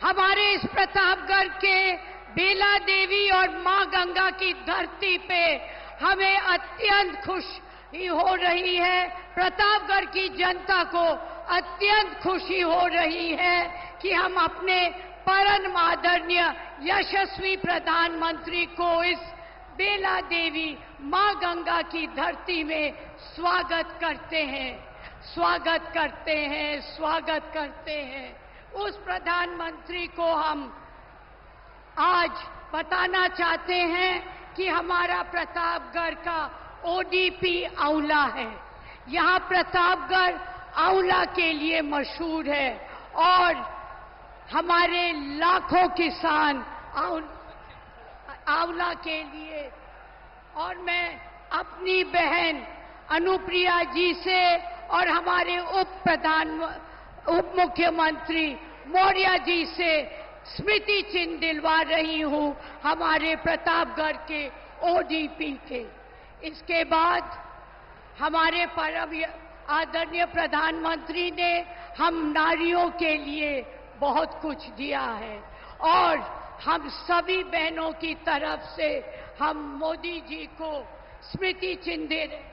हमारे इस प्रतापगढ़ के बेला देवी और मां गंगा की धरती पे हमें अत्यंत खुशी हो रही है। प्रतापगढ़ की जनता को अत्यंत खुशी हो रही है कि हम अपने परम आदरणीय यशस्वी प्रधानमंत्री को इस बेला देवी मां गंगा की धरती में स्वागत करते हैं, स्वागत करते हैं, स्वागत करते हैं। उस प्रधानमंत्री को हम आज बताना चाहते हैं कि हमारा प्रतापगढ़ का ओडीपी आंवला है। यहाँ प्रतापगढ़ आंवला के लिए मशहूर है और हमारे लाखों किसान आंवला के लिए। और मैं अपनी बहन अनुप्रिया जी से और हमारे उप मुख्यमंत्री मौर्य जी से स्मृति चिन्ह दिलवा रही हूं हमारे प्रतापगढ़ के ओडीपी के। इसके बाद हमारे परम आदरणीय प्रधानमंत्री ने हम नारियों के लिए बहुत कुछ दिया है और हम सभी बहनों की तरफ से हम मोदी जी को स्मृति चिन्ह दे रहे हैं।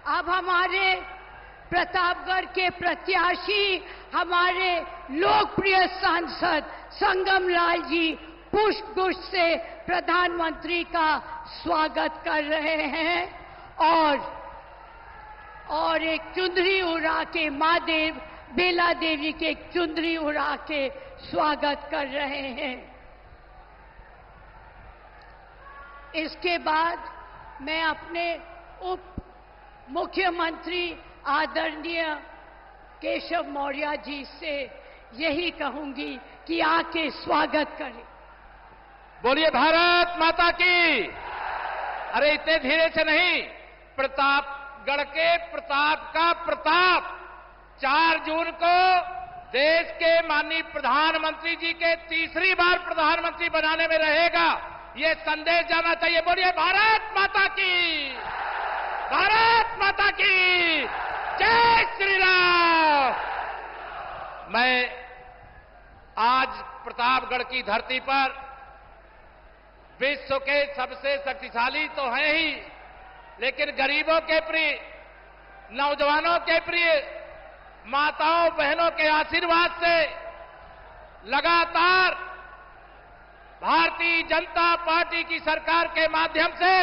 अब हमारे प्रतापगढ़ के प्रत्याशी हमारे लोकप्रिय सांसद संगम लाल जी पुष्पगुच्छ से प्रधानमंत्री का स्वागत कर रहे हैं और एक चुंदरी उड़ा के मां बेला देवी के चुंदरी उड़ा के स्वागत कर रहे हैं। इसके बाद मैं अपने उप मुख्यमंत्री आदरणीय केशव मौर्य जी से यही कहूंगी कि आके स्वागत करें। बोलिए भारत माता की। अरे इतने धीरे से नहीं, प्रतापगढ़ के प्रताप का प्रताप 4 जून को देश के माननीय प्रधानमंत्री जी के तीसरी बार प्रधानमंत्री बनाने में रहेगा, ये संदेश जाना चाहिए। बोलिए भारत माता की, भारत माता की जय श्री राम। मैं आज प्रतापगढ़ की धरती पर विश्व के सबसे शक्तिशाली तो हैं ही, लेकिन गरीबों के प्रिय, नौजवानों के प्रिय, माताओं बहनों के आशीर्वाद से लगातार भारतीय जनता पार्टी की सरकार के माध्यम से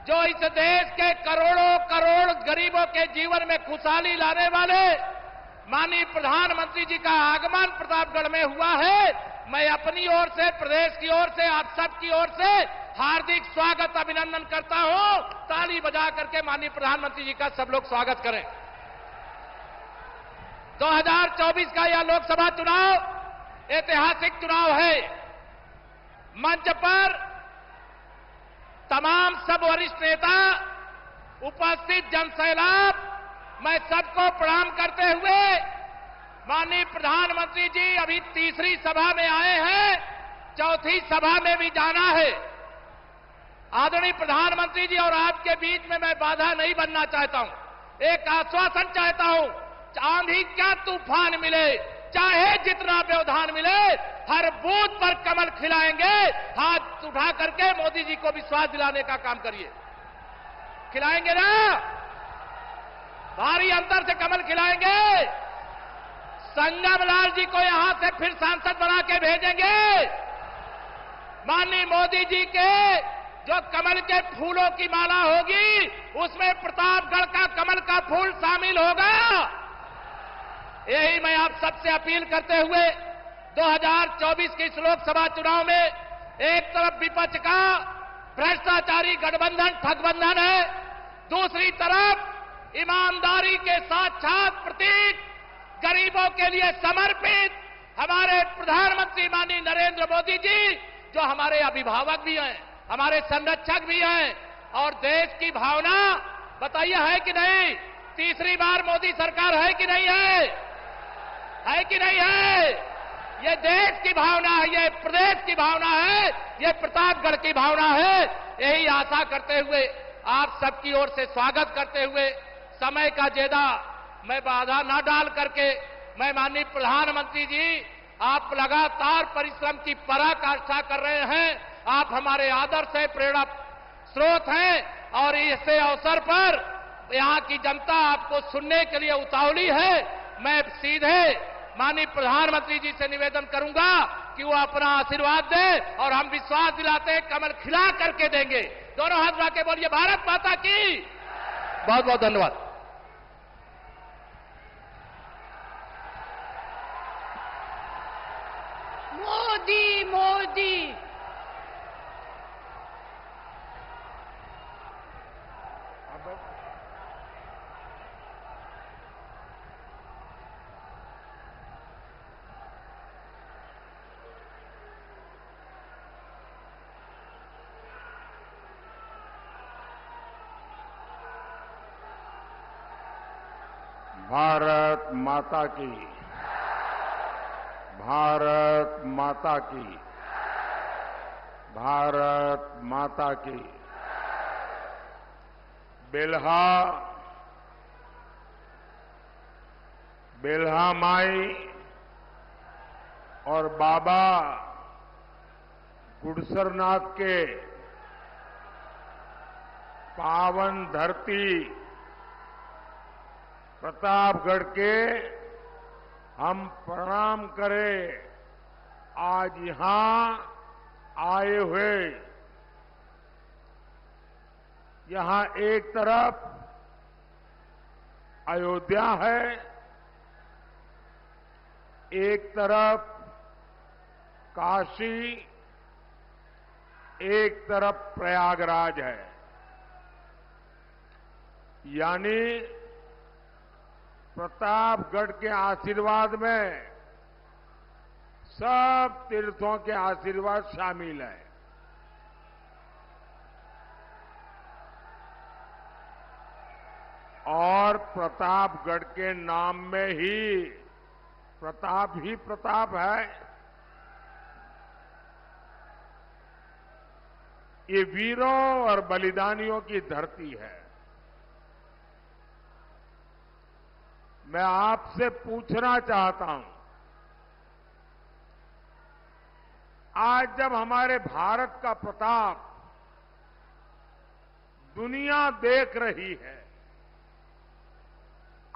जो इस देश के करोड़ों करोड़ गरीबों के जीवन में खुशहाली लाने वाले माननीय प्रधानमंत्री जी का आगमन प्रतापगढ़ में हुआ है, मैं अपनी ओर से, प्रदेश की ओर से, आप सब की ओर से हार्दिक स्वागत अभिनंदन करता हूं। ताली बजा करके माननीय प्रधानमंत्री जी का सब लोग स्वागत करें। 2024 का यह लोकसभा चुनाव ऐतिहासिक चुनाव है। मंच पर तमाम सब वरिष्ठ नेता, उपस्थित जनसैलाब, मैं सबको प्रणाम करते हुए, माननीय प्रधानमंत्री जी अभी तीसरी सभा में आए हैं, चौथी सभा में भी जाना है। आदरणीय प्रधानमंत्री जी और आपके बीच में मैं बाधा नहीं बनना चाहता हूं, एक आश्वासन चाहता हूं, आंधी क्या तूफान मिले, चाहे जितना व्यवधान मिले, हर बूथ पर कमल खिलाएंगे। हाथ उठा करके मोदी जी को विश्वास दिलाने का काम करिए। खिलाएंगे ना? भारी अंतर से कमल खिलाएंगे। संगम लाल जी को यहां से फिर सांसद बना के भेजेंगे। माननीय मोदी जी के जो कमल के फूलों की माला होगी, उसमें प्रतापगढ़ का कमल का फूल शामिल होगा। यही मैं आप सबसे अपील करते हुए 2024 के इस लोकसभा चुनाव में एक तरफ विपक्ष का भ्रष्टाचारी गठबंधन ठगबंधन है, दूसरी तरफ ईमानदारी के साक्षात प्रतीक, गरीबों के लिए समर्पित हमारे प्रधानमंत्री माननीय नरेंद्र मोदी जी जो हमारे अभिभावक भी हैं, हमारे संरक्षक भी हैं, और देश की भावना बताइए है कि नहीं? तीसरी बार मोदी सरकार है कि नहीं है? है कि नहीं है? ये देश की भावना है, ये प्रदेश की भावना है, ये प्रतापगढ़ की भावना है। यही आशा करते हुए आप सबकी ओर से स्वागत करते हुए समय का ज्यादा मैं बाधा न डाल करके मैं माननीय प्रधानमंत्री जी आप लगातार परिश्रम की पराकाष्ठा कर रहे हैं। आप हमारे आदर्श है, प्रेरणा स्रोत हैं और इस अवसर पर यहां की जनता आपको सुनने के लिए उतावली है। मैं सीधे माननीय प्रधानमंत्री जी से निवेदन करूंगा कि वो अपना आशीर्वाद दे और हम विश्वास दिलाते हैं कमल खिला करके देंगे। दोनों हाथ उठा के बोलिए भारत माता की। बहुत बहुत धन्यवाद। मोदी मोदी। भारत माता की, भारत माता की, भारत माता की। बेल्हा बेल्हा माई और बाबा गुडसरनाथ के पावन धरती प्रतापगढ़ के हम प्रणाम करें। आज यहां आए हुए यहां एक तरफ अयोध्या है, एक तरफ काशी, एक तरफ प्रयागराज है। यानी प्रतापगढ़ के आशीर्वाद में सब तीर्थों के आशीर्वाद शामिल है। और प्रतापगढ़ के नाम में ही प्रताप है। ये वीरों और बलिदानियों की धरती है। मैं आपसे पूछना चाहता हूं, आज जब हमारे भारत का प्रताप दुनिया देख रही है,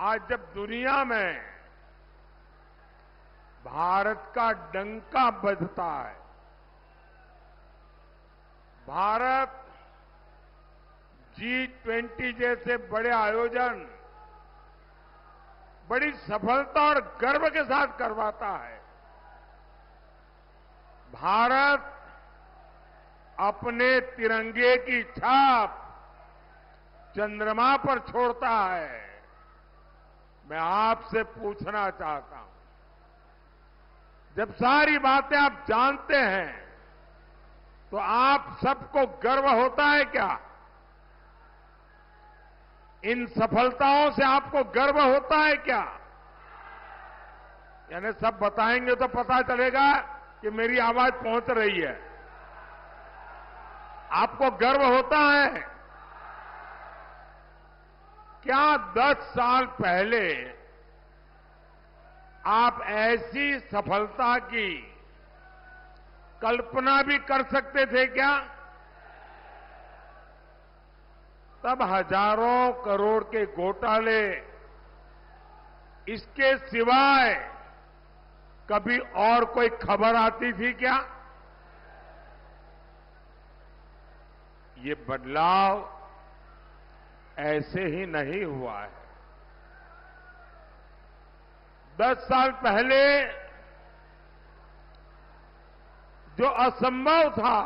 आज जब दुनिया में भारत का डंका बजता है, भारत G20 जैसे बड़े आयोजन बड़ी सफलता और गर्व के साथ करवाता है, भारत अपने तिरंगे की छाप चंद्रमा पर छोड़ता है। मैं आपसे पूछना चाहता हूं, जब सारी बातें आप जानते हैं तो आप सबको गर्व होता है क्या? इन सफलताओं से आपको गर्व होता है क्या? यानी सब बताएंगे तो पता चलेगा कि मेरी आवाज पहुंच रही है। आपको गर्व होता है क्या? 10 साल पहले आप ऐसी सफलता की कल्पना भी कर सकते थे क्या? तब हजारों करोड़ के घोटाले, इसके सिवाय कभी और कोई खबर आती थी क्या? ये बदलाव ऐसे ही नहीं हुआ है। 10 साल पहले जो असंभव था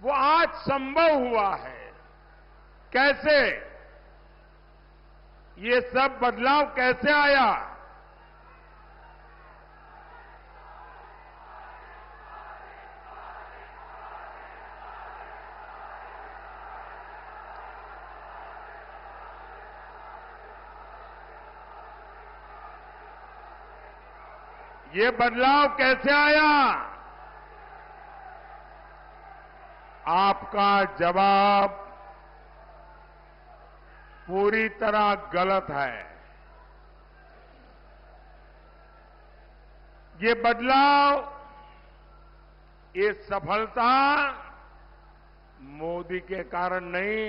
वो आज संभव हुआ है। कैसे? ये सब बदलाव कैसे आया? ये बदलाव कैसे आया? आपका जवाब पूरी तरह गलत है। ये बदलाव, ये सफलता मोदी के कारण नहीं,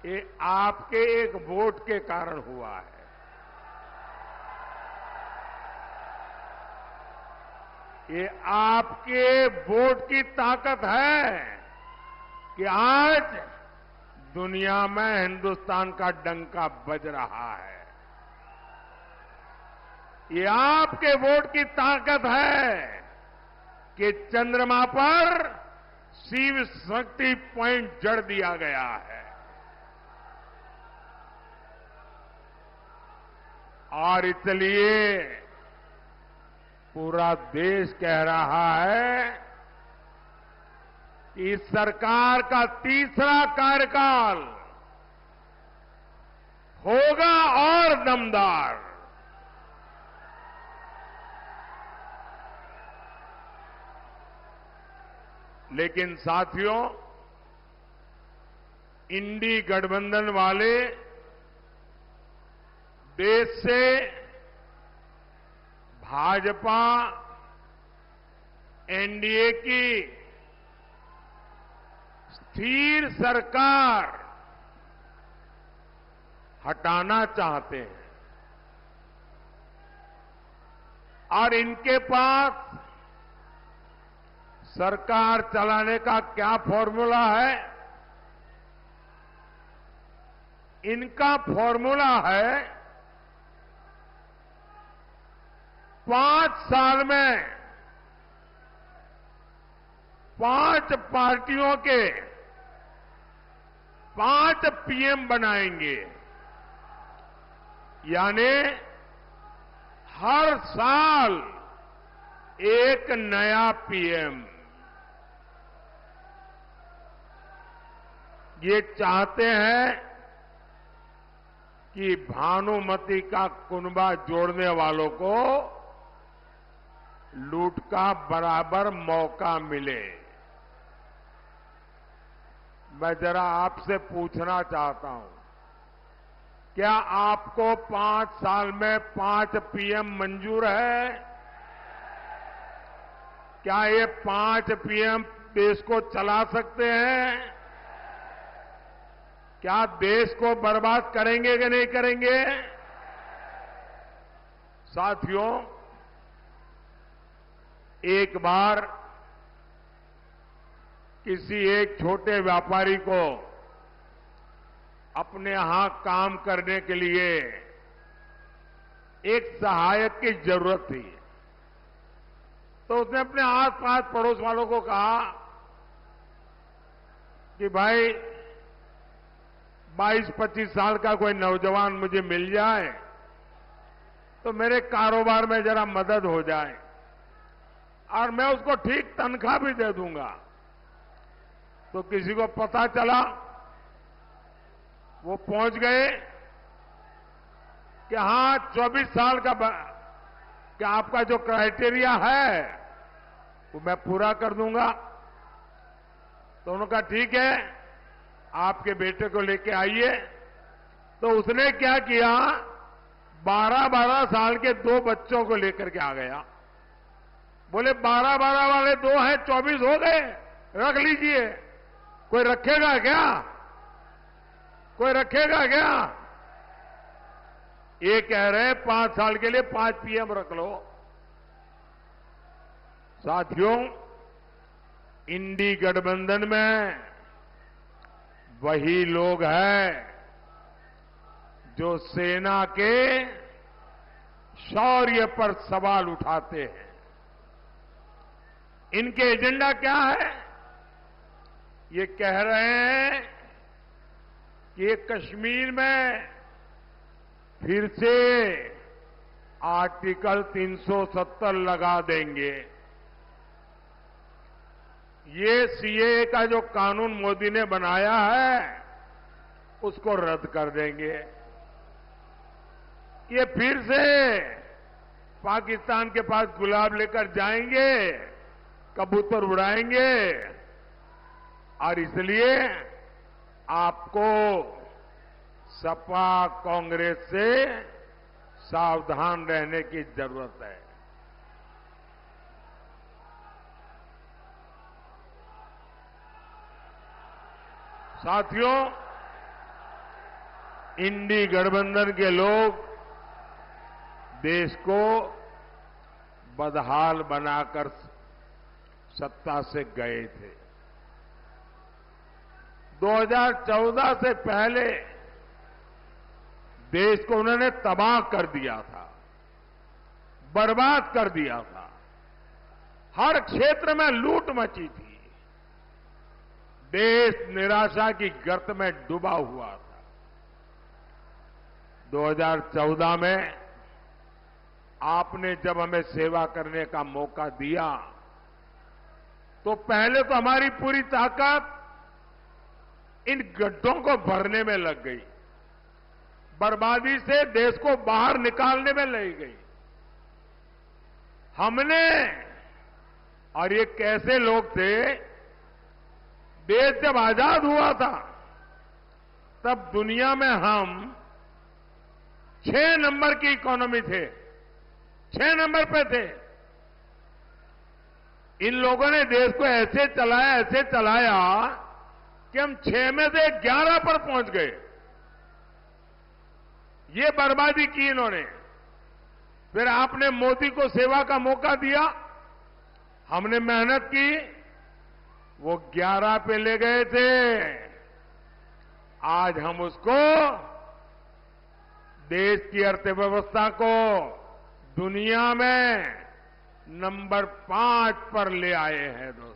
ये आपके एक वोट के कारण हुआ है। ये आपके वोट की ताकत है कि आज दुनिया में हिंदुस्तान का डंका बज रहा है। ये आपके वोट की ताकत है कि चंद्रमा पर शिव शक्ति पॉइंट जड़ दिया गया है। और इसलिए पूरा देश कह रहा है कि इस सरकार का तीसरा कार्यकाल होगा और दमदार। लेकिन साथियों, इंडी गठबंधन वाले देश से भाजपा एनडीए की स्थिर सरकार हटाना चाहते हैं और इनके पास सरकार चलाने का क्या फॉर्मूला है? इनका फॉर्मूला है 5 साल में 5 पार्टियों के 5 पीएम बनाएंगे। यानी हर साल एक नया पीएम। ये चाहते हैं कि भानुमति का कुनबा जोड़ने वालों को लूट का बराबर मौका मिले। मैं जरा आपसे पूछना चाहता हूं, क्या आपको 5 साल में 5 पीएम मंजूर है? क्या ये 5 पीएम देश को चला सकते हैं? क्या देश को बर्बाद करेंगे कि नहीं करेंगे? साथियों, एक बार किसी एक छोटे व्यापारी को अपने यहां काम करने के लिए एक सहायक की जरूरत थी। तो उसने अपने आस-पास पड़ोस वालों को कहा कि भाई 22-25 साल का कोई नौजवान मुझे मिल जाए तो मेरे कारोबार में जरा मदद हो जाए और मैं उसको ठीक तनख्वाह भी दे दूंगा। तो किसी को पता चला, वो पहुंच गए कि हां 24 साल का क्या आपका जो क्राइटेरिया है वो मैं पूरा कर दूंगा। तो उन्होंने कहा ठीक है, आपके बेटे को लेके आइए। तो उसने क्या किया, 12-12 साल के 2 बच्चों को लेकर के आ गया। बोले 12-12 वाले 2 हैं, 24 हो गए, रख लीजिए। कोई रखेगा क्या? कोई रखेगा क्या? ये कह रहे 5 साल के लिए 5 पीएम रख लो। साथियों, इंडी गठबंधन में वही लोग हैं जो सेना के शौर्य पर सवाल उठाते हैं। इनके एजेंडा क्या है? ये कह रहे हैं कि ये कश्मीर में फिर से आर्टिकल 370 लगा देंगे। ये सीएए का जो कानून मोदी ने बनाया है उसको रद्द कर देंगे। ये फिर से पाकिस्तान के पास गुलाब लेकर जाएंगे, कबूतर उड़ाएंगे। और इसलिए आपको सपा कांग्रेस से सावधान रहने की जरूरत है। साथियों, इंडी गठबंधन के लोग देश को बदहाल बनाकर सत्ता से गए थे। 2014 से पहले देश को उन्होंने तबाह कर दिया था, बर्बाद कर दिया था। हर क्षेत्र में लूट मची थी। देश निराशा की गर्त में डूबा हुआ था। 2014 में आपने जब हमें सेवा करने का मौका दिया तो पहले तो हमारी पूरी ताकत इन गड्ढों को भरने में लग गई, बर्बादी से देश को बाहर निकालने में लग गई। हमने, और ये कैसे लोग थे, देश जब आजाद हुआ था तब दुनिया में हम 6 नंबर की इकोनॉमी थे, 6 नंबर पे थे। इन लोगों ने देश को ऐसे चलाया कि हम 6 में से 11 पर पहुंच गए। ये बर्बादी की इन्होंने। फिर आपने मोदी को सेवा का मौका दिया, हमने मेहनत की, वो 11 पे ले गए थे। आज हम उसको, देश की अर्थव्यवस्था को दुनिया में नंबर 5 पर ले आए हैं दोस्तों।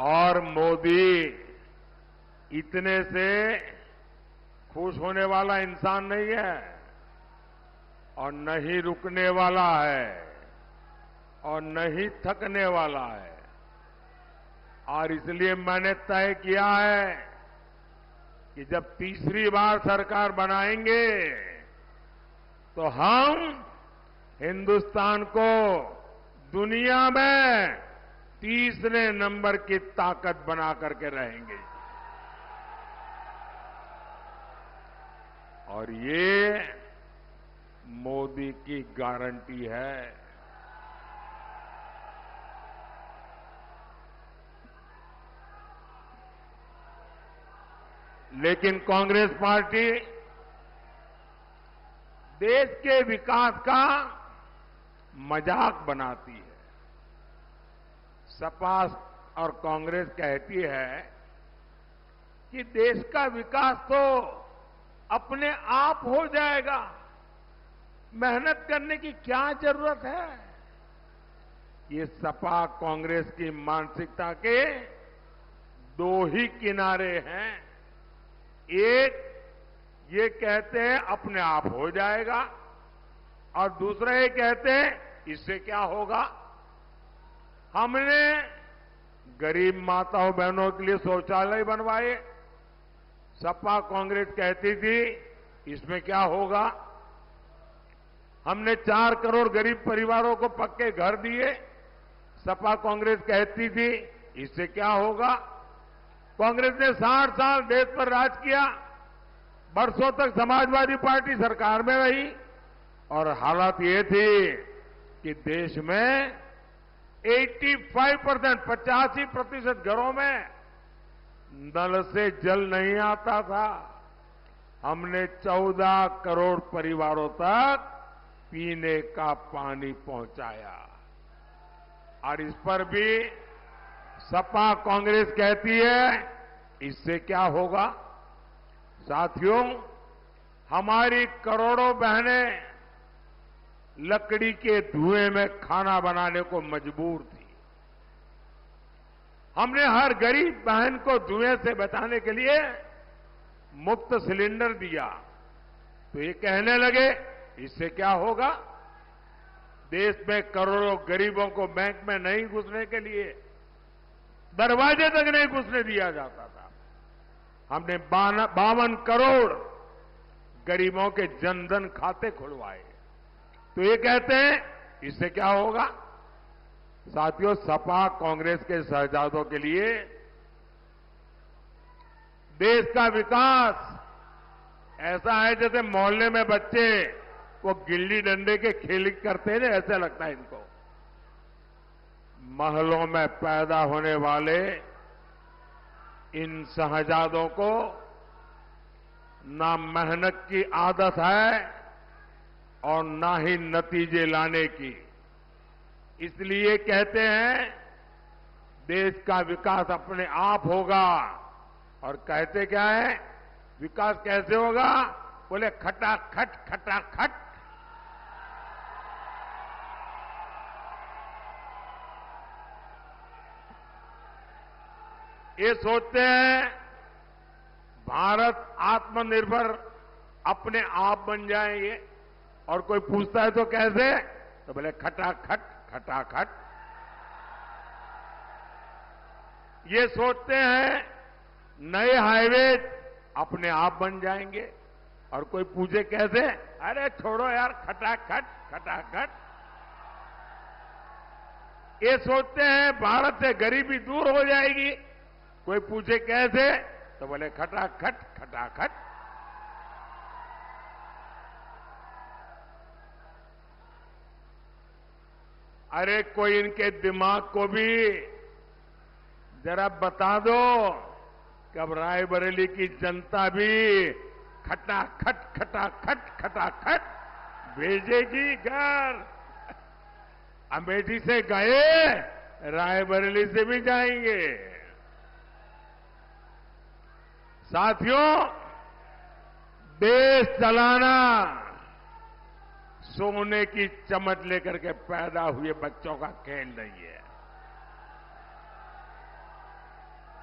और मोदी इतने से खुश होने वाला इंसान नहीं है और न ही रुकने वाला है और न ही थकने वाला है। और इसलिए मैंने तय किया है कि जब तीसरी बार सरकार बनाएंगे तो हम हिंदुस्तान को दुनिया में तीसरे नंबर की ताकत बना करके रहेंगे। और ये मोदी की गारंटी है। लेकिन कांग्रेस पार्टी देश के विकास का मजाक बनाती है। सपा और कांग्रेस कहती है कि देश का विकास तो अपने आप हो जाएगा, मेहनत करने की क्या जरूरत है। ये सपा कांग्रेस की मानसिकता के दो ही किनारे हैं। एक, ये कहते हैं अपने आप हो जाएगा, और दूसरा ये कहते हैं इससे क्या होगा। हमने गरीब माताओं बहनों के लिए शौचालय बनवाए, सपा कांग्रेस कहती थी इसमें क्या होगा। हमने 4 करोड़ गरीब परिवारों को पक्के घर दिए, सपा कांग्रेस कहती थी इससे क्या होगा। कांग्रेस ने 60 साल देश पर राज किया, बरसों तक समाजवादी पार्टी सरकार में रही, और हालत ये थी कि देश में 85% घरों में नल से जल नहीं आता था। हमने 14 करोड़ परिवारों तक पीने का पानी पहुंचाया, और इस पर भी सपा कांग्रेस कहती है इससे क्या होगा। साथियों, हमारी करोड़ों बहनें लकड़ी के धुएं में खाना बनाने को मजबूर थी। हमने हर गरीब बहन को धुएं से बचाने के लिए मुफ्त सिलेंडर दिया, तो ये कहने लगे इससे क्या होगा। देश में करोड़ों गरीबों को बैंक में नहीं घुसने के लिए दरवाजे तक नहीं घुसने दिया जाता था। हमने 52 करोड़ गरीबों के जनधन खाते खुलवाए। तो ये कहते हैं इससे क्या होगा? साथियों, सपा कांग्रेस के शहजादों के लिए देश का विकास ऐसा है जैसे मोहल्ले में बच्चे वो गिल्ली डंडे के खेल करते हैं, ऐसे लगता है इनको। महलों में पैदा होने वाले इन शहजादों को ना मेहनत की आदत है और ना ही नतीजे लाने की। इसलिए कहते हैं देश का विकास अपने आप होगा। और कहते क्या है? विकास कैसे होगा? बोले खटाखट खटाखट। ये सोचते हैं भारत आत्मनिर्भर अपने आप बन जाएंगे, और कोई पूछता है तो कैसे? तो बोले खटाखट खटाखट। ये सोचते हैं नए हाईवे अपने आप बन जाएंगे, और कोई पूछे कैसे? अरे छोड़ो यार, खटाखट खटाखट। ये सोचते हैं भारत से गरीबी दूर हो जाएगी, कोई पूछे कैसे? तो बोले खटाखट खटाखट। अरे कोई इनके दिमाग को भी जरा बता दो कि अब रायबरेली की जनता भी खटाखट खटाखट खटाखट भेजेगी घर। अमेठी से गए, रायबरेली से भी जाएंगे। साथियों, देश चलाना सोने की चमच लेकर के पैदा हुए बच्चों का खेल नहीं है।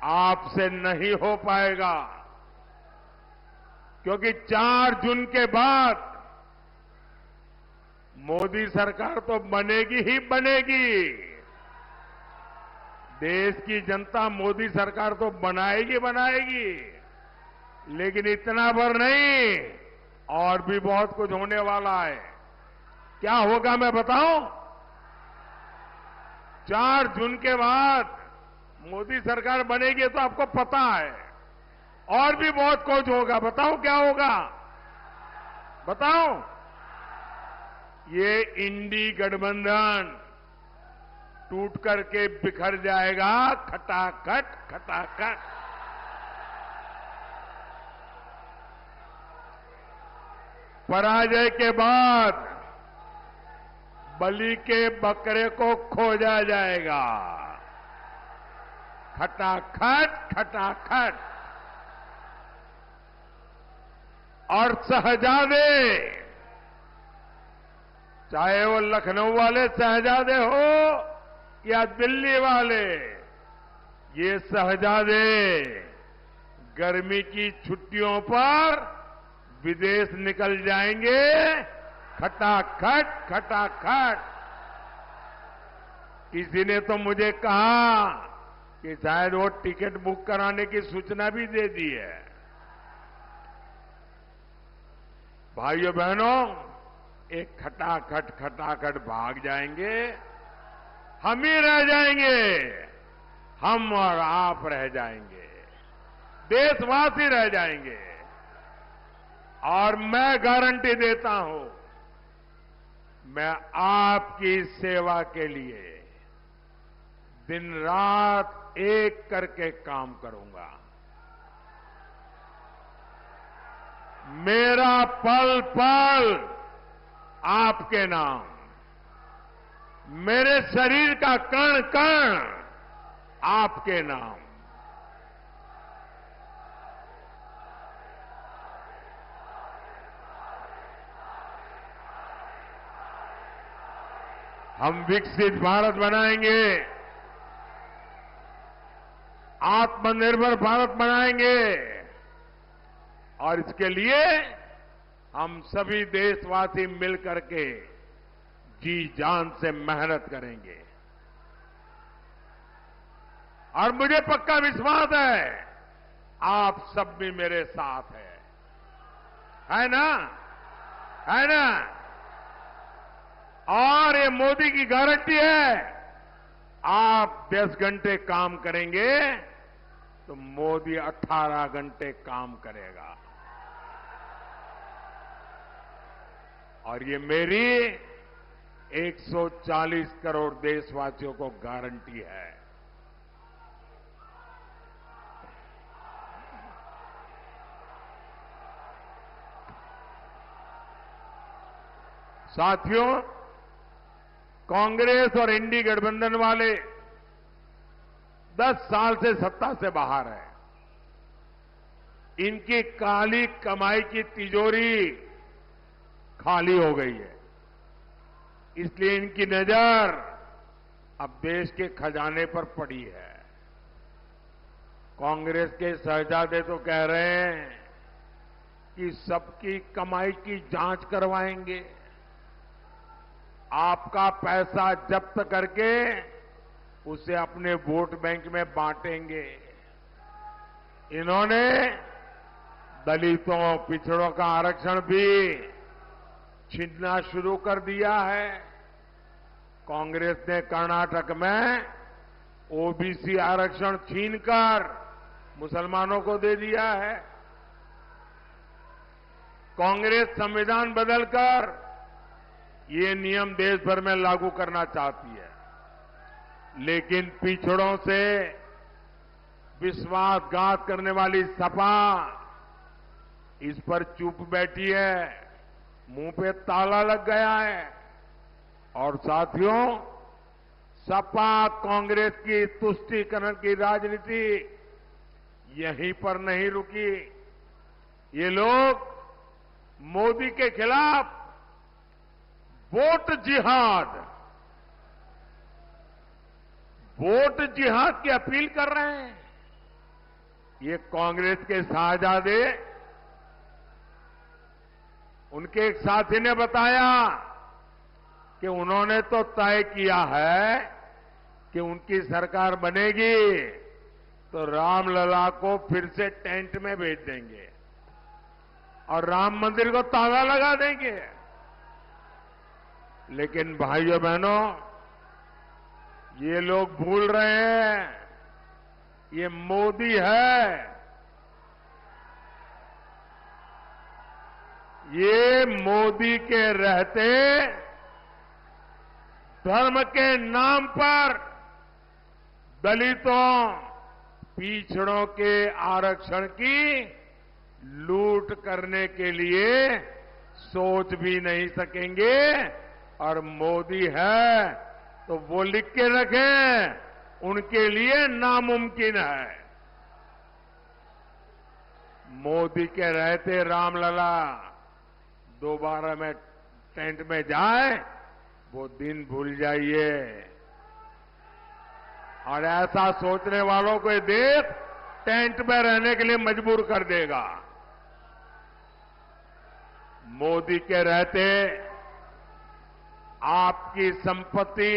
आपसे नहीं हो पाएगा, क्योंकि 4 जून के बाद मोदी सरकार तो बनेगी ही बनेगी। देश की जनता मोदी सरकार तो बनाएगी बनाएगी, लेकिन इतना भर नहीं, और भी बहुत कुछ होने वाला है। क्या होगा मैं बताऊं? 4 जून के बाद मोदी सरकार बनेगी तो आपको पता है, और भी बहुत कुछ होगा। बताऊं क्या होगा? बताऊं? ये इंडी गठबंधन टूट करके बिखर जाएगा, खटाखट खटाखट। पराजय के बाद बलि के बकरे को खोजा जाएगा, खटाखट खटाखट। और शहजादे, चाहे वो लखनऊ वाले शहजादे हो या दिल्ली वाले, ये शहजादे गर्मी की छुट्टियों पर विदेश निकल जाएंगे, खटाखट खटाखट। किसी ने तो मुझे कहा कि शायद वो टिकट बुक कराने की सूचना भी दे दी है। भाइयों बहनों, एक खटाखट खटाखट भाग जाएंगे, हम ही रह जाएंगे, हम और आप रह जाएंगे, देशवासी रह जाएंगे। और मैं गारंटी देता हूं, मैं आपकी सेवा के लिए दिन रात एक करके काम करूंगा। मेरा पल पल आपके नाम, मेरे शरीर का कण कण आपके नाम। हम विकसित भारत बनाएंगे, आत्मनिर्भर भारत बनाएंगे, और इसके लिए हम सभी देशवासी मिलकर के जी जान से मेहनत करेंगे। और मुझे पक्का विश्वास है आप सब भी मेरे साथ है ना? है ना? और ये मोदी की गारंटी है, आप 10 घंटे काम करेंगे तो मोदी 18 घंटे काम करेगा। और ये मेरी 140 करोड़ देशवासियों को गारंटी है। साथियों, कांग्रेस और इंडी गठबंधन वाले 10 साल से सत्ता से बाहर है। इनकी काली कमाई की तिजोरी खाली हो गई है, इसलिए इनकी नजर अब देश के खजाने पर पड़ी है। कांग्रेस के शहजादे तो कह रहे हैं कि सबकी कमाई की जांच करवाएंगे, आपका पैसा जब्त करके उसे अपने वोट बैंक में बांटेंगे। इन्होंने दलितों, पिछड़ों का आरक्षण भी छीनना शुरू कर दिया है। कांग्रेस ने कर्नाटक में ओबीसी आरक्षण छीनकर मुसलमानों को दे दिया है। कांग्रेस संविधान बदलकर ये नियम देश भर में लागू करना चाहती है, लेकिन पिछड़ों से विश्वासघात करने वाली सपा इस पर चुप बैठी है, मुंह पे ताला लग गया है। और साथियों, सपा कांग्रेस की तुष्टीकरण की राजनीति यहीं पर नहीं रुकी। ये लोग मोदी के खिलाफ वोट जिहाद की अपील कर रहे हैं। ये कांग्रेस के शहजादे, उनके एक साथी ने बताया कि उन्होंने तो तय किया है कि उनकी सरकार बनेगी तो रामलला को फिर से टेंट में भेज देंगे और राम मंदिर को ताला लगा देंगे। लेकिन भाइयों बहनों, ये लोग भूल रहे हैं, ये मोदी है, ये मोदी के रहते धर्म के नाम पर दलितों, पिछड़ों के आरक्षण की लूट करने के लिए सोच भी नहीं सकेंगे। और मोदी है तो वो लिख के रखें, उनके लिए नामुमकिन है। मोदी के रहते रामलला दोबारा में टेंट में जाए, वो दिन भूल जाइए। और ऐसा सोचने वालों को ये देश टेंट में रहने के लिए मजबूर कर देगा। मोदी के रहते आपकी संपत्ति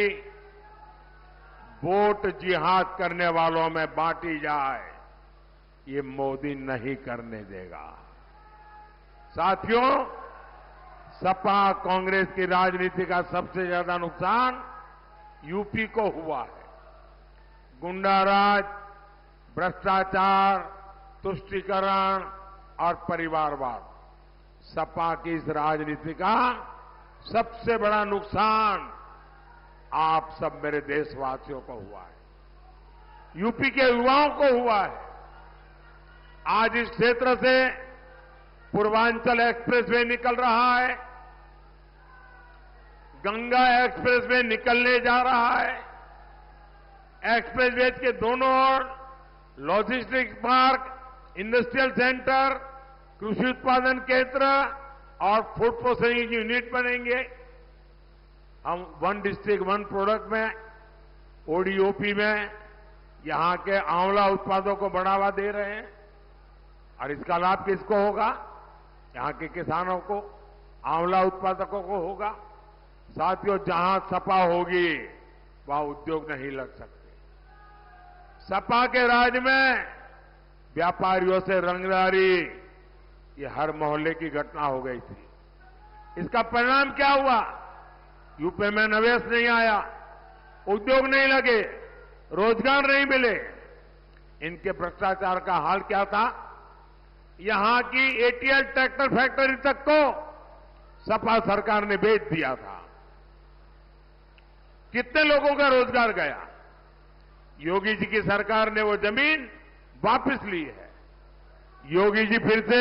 वोट जिहाद करने वालों में बांटी जाए, ये मोदी नहीं करने देगा। साथियों, सपा कांग्रेस की राजनीति का सबसे ज्यादा नुकसान यूपी को हुआ है। गुंडाराज, भ्रष्टाचार, तुष्टीकरण और परिवारवाद, सपा की इस राजनीति का सबसे बड़ा नुकसान आप सब मेरे देशवासियों को हुआ है, यूपी के युवाओं को हुआ है। आज इस क्षेत्र से पूर्वांचल एक्सप्रेसवे निकल रहा है, गंगा एक्सप्रेसवे निकलने जा रहा है। एक्सप्रेसवे के दोनों ओर लॉजिस्टिक्स पार्क, इंडस्ट्रियल सेंटर, कृषि उत्पादन केंद्र और फूड प्रोसेसिंग यूनिट बनेंगे। हम वन डिस्ट्रिक्ट वन प्रोडक्ट में, ओडीओपी में यहां के आंवला उत्पादों को बढ़ावा दे रहे हैं। और इसका लाभ किसको होगा? यहां के किसानों को, आंवला उत्पादकों को होगा। साथियों, जहां सपा होगी वहां उद्योग नहीं लग सकते। सपा के राज में व्यापारियों से रंगदारी, ये हर मोहल्ले की घटना हो गई थी। इसका परिणाम क्या हुआ? यूपी में निवेश नहीं आया, उद्योग नहीं लगे, रोजगार नहीं मिले। इनके भ्रष्टाचार का हाल क्या था? यहां की एटीएल ट्रैक्टर फैक्ट्री तक को सपा सरकार ने बेच दिया था। कितने लोगों का रोजगार गया? योगी जी की सरकार ने वो जमीन वापस ली है। योगी जी फिर से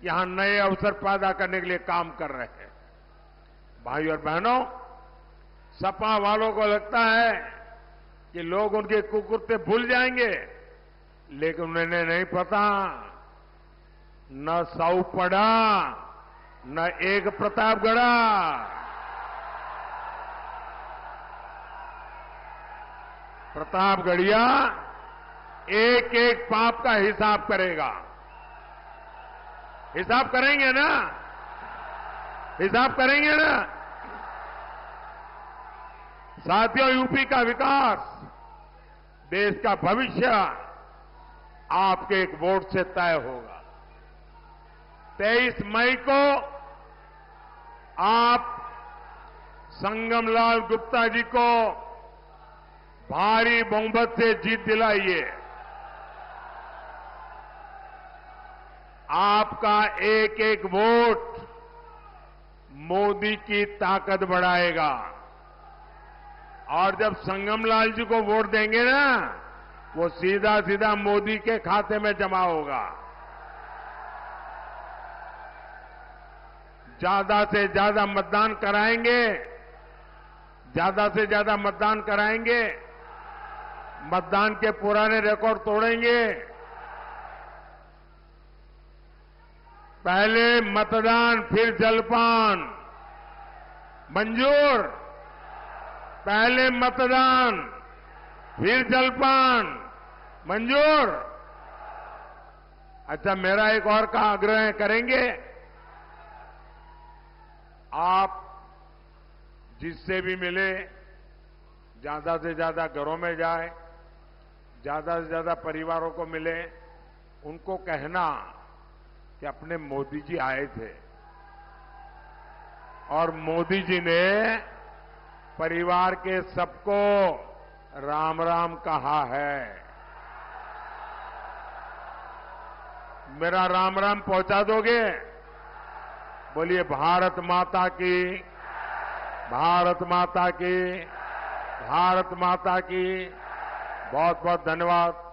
यहां नए अवसर पैदा करने के लिए काम कर रहे हैं। भाई और बहनों, सपा वालों को लगता है कि लोग उनके कुकुरते भूल जाएंगे, लेकिन उन्हें नहीं पता, न साऊ पड़ा न एक प्रतापगढ़ा। प्रतापगढ़िया एक एक पाप का हिसाब करेगा। हिसाब करेंगे ना? हिसाब करेंगे ना? साथियों, यूपी का विकास, देश का भविष्य आपके एक वोट से तय होगा। 23 मई को आप संगमलाल गुप्ता जी को भारी बहुमत से जीत दिलाइए। आपका एक एक वोट मोदी की ताकत बढ़ाएगा। और जब संगमलाल जी को वोट देंगे ना, वो सीधा सीधा मोदी के खाते में जमा होगा। ज्यादा से ज्यादा मतदान कराएंगे, ज्यादा से ज्यादा मतदान कराएंगे, मतदान के पुराने रिकॉर्ड तोड़ेंगे। पहले मतदान फिर जलपान मंजूर? पहले मतदान फिर जलपान मंजूर? अच्छा, मेरा एक और का आग्रह करेंगे, आप जिससे भी मिले ज्यादा से ज्यादा घरों में जाए, ज्यादा से ज्यादा परिवारों को मिले, उनको कहना कि अपने मोदी जी आए थे और मोदी जी ने परिवार के सबको राम राम कहा है। मेरा राम राम पहुंचा दोगे? बोलिए भारत माता की, भारत माता की, भारत माता की। बहुत बहुत धन्यवाद।